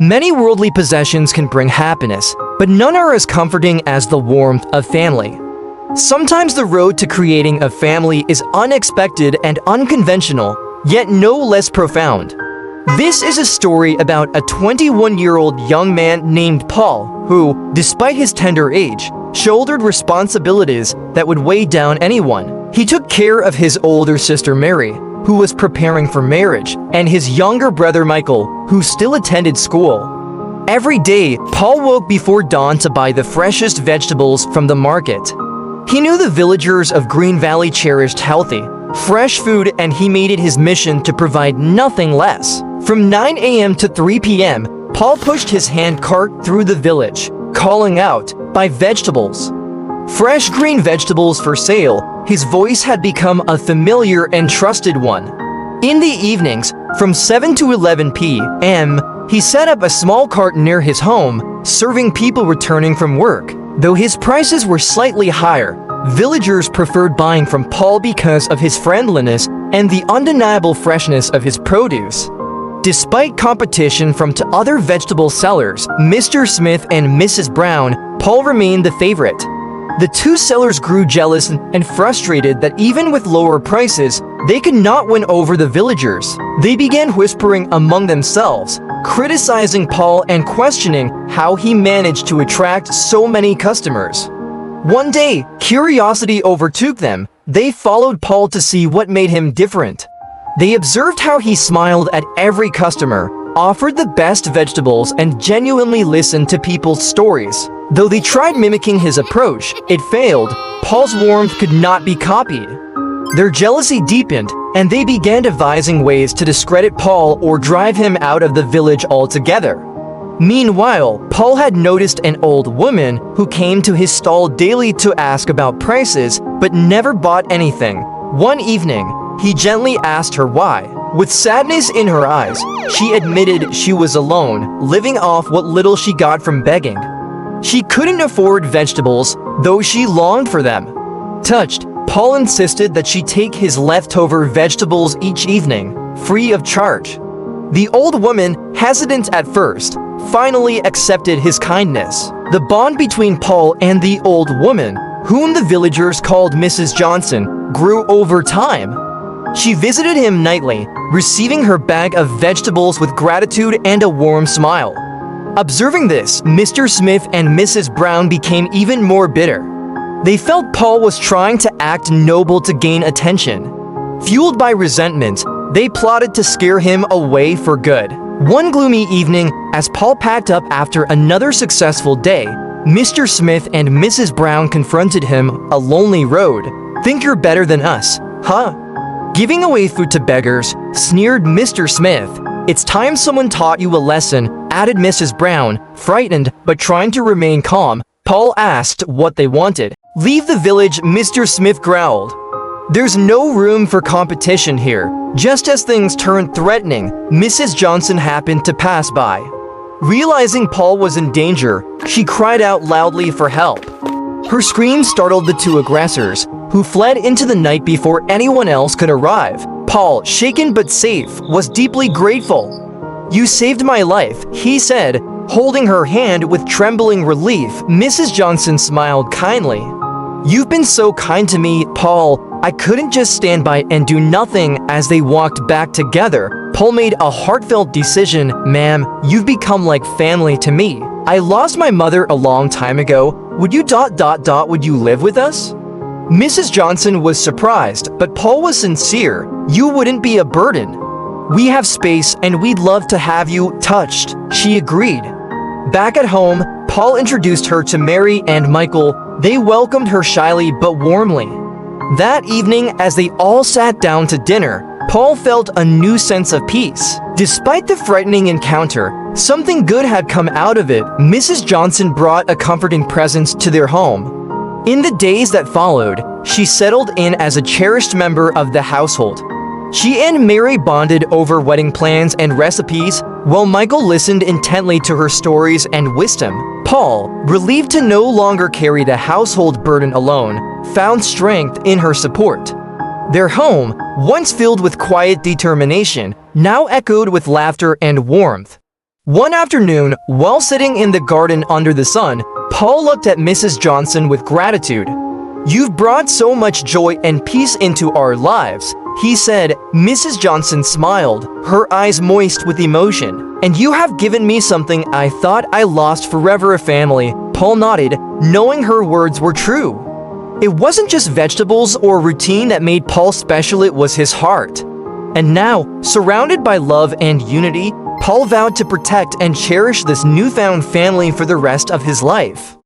Many worldly possessions can bring happiness, but none are as comforting as the warmth of family. Sometimes the road to creating a family is unexpected and unconventional, yet no less profound. This is a story about a 21-year-old young man named Paul who, despite his tender age, shouldered responsibilities that would weigh down anyone. He took care of his older sister Mary, who was preparing for marriage, and his younger brother Michael, who still attended school. Every day, Paul woke before dawn to buy the freshest vegetables from the market. He knew the villagers of Green Valley cherished healthy, fresh food, and he made it his mission to provide nothing less. From 9 a.m. to 3 p.m., Paul pushed his hand cart through the village, calling out, "Buy vegetables." Fresh green vegetables for sale, his voice had become a familiar and trusted one. In the evenings, from 7 to 11 p.m., he set up a small cart near his home, serving people returning from work. Though his prices were slightly higher, villagers preferred buying from Paul because of his friendliness and the undeniable freshness of his produce. Despite competition from other vegetable sellers, Mr. Smith and Mrs. Brown, Paul remained the favorite. The two sellers grew jealous and frustrated that even with lower prices, they could not win over the villagers. They began whispering among themselves, criticizing Paul and questioning how he managed to attract so many customers. One day, curiosity overtook them. They followed Paul to see what made him different. They observed how he smiled at every customer, offered the best vegetables, and genuinely listened to people's stories. Though they tried mimicking his approach, it failed. Paul's warmth could not be copied. Their jealousy deepened, and they began devising ways to discredit Paul or drive him out of the village altogether. Meanwhile, Paul had noticed an old woman who came to his stall daily to ask about prices, but never bought anything. One evening, he gently asked her why. With sadness in her eyes, she admitted she was alone, living off what little she got from begging. She couldn't afford vegetables, though she longed for them. Touched, Paul insisted that she take his leftover vegetables each evening, free of charge. The old woman, hesitant at first, finally accepted his kindness. The bond between Paul and the old woman, whom the villagers called Mrs. Johnson, grew over time. She visited him nightly, receiving her bag of vegetables with gratitude and a warm smile. Observing this, Mr. Smith and Mrs. Brown became even more bitter. They felt Paul was trying to act noble to gain attention. Fueled by resentment, they plotted to scare him away for good. One gloomy evening, as Paul packed up after another successful day, Mr. Smith and Mrs. Brown confronted him, "A lonely road. Think you're better than us, huh?" Giving away food to beggars, sneered Mr. Smith. "It's time someone taught you a lesson," added Mrs. Brown. Frightened, but trying to remain calm, Paul asked what they wanted. "Leave the village," Mr. Smith growled. "There's no room for competition here." Just as things turned threatening, Mrs. Johnson happened to pass by. Realizing Paul was in danger, she cried out loudly for help. Her scream startled the two aggressors, who fled into the night before anyone else could arrive. Paul, shaken but safe, was deeply grateful. "You saved my life," he said, holding her hand with trembling relief. Mrs. Johnson smiled kindly. "You've been so kind to me, Paul. I couldn't just stand by and do nothing." As they walked back together, Paul made a heartfelt decision. "Ma'am, you've become like family to me. I lost my mother a long time ago. Would you would you live with us?" Mrs. Johnson was surprised, but Paul was sincere. "You wouldn't be a burden. We have space and we'd love to have you." Touched, she agreed. Back at home, Paul introduced her to Mary and Michael. They welcomed her shyly but warmly. That evening, as they all sat down to dinner, Paul felt a new sense of peace. Despite the frightening encounter, something good had come out of it. Mrs. Johnson brought a comforting presence to their home. In the days that followed, she settled in as a cherished member of the household. She and Mary bonded over wedding plans and recipes, while Michael listened intently to her stories and wisdom. Paul, relieved to no longer carry the household burden alone, found strength in her support. Their home, once filled with quiet determination, now echoed with laughter and warmth. One afternoon, while sitting in the garden under the sun, Paul looked at Mrs. Johnson with gratitude. "You've brought so much joy and peace into our lives," he said. Mrs. Johnson smiled, her eyes moist with emotion. "And you have given me something I thought I lost forever, a family." Paul nodded, knowing her words were true. It wasn't just vegetables or routine that made Paul special, it was his heart. And now, surrounded by love and unity, Paul vowed to protect and cherish this newfound family for the rest of his life.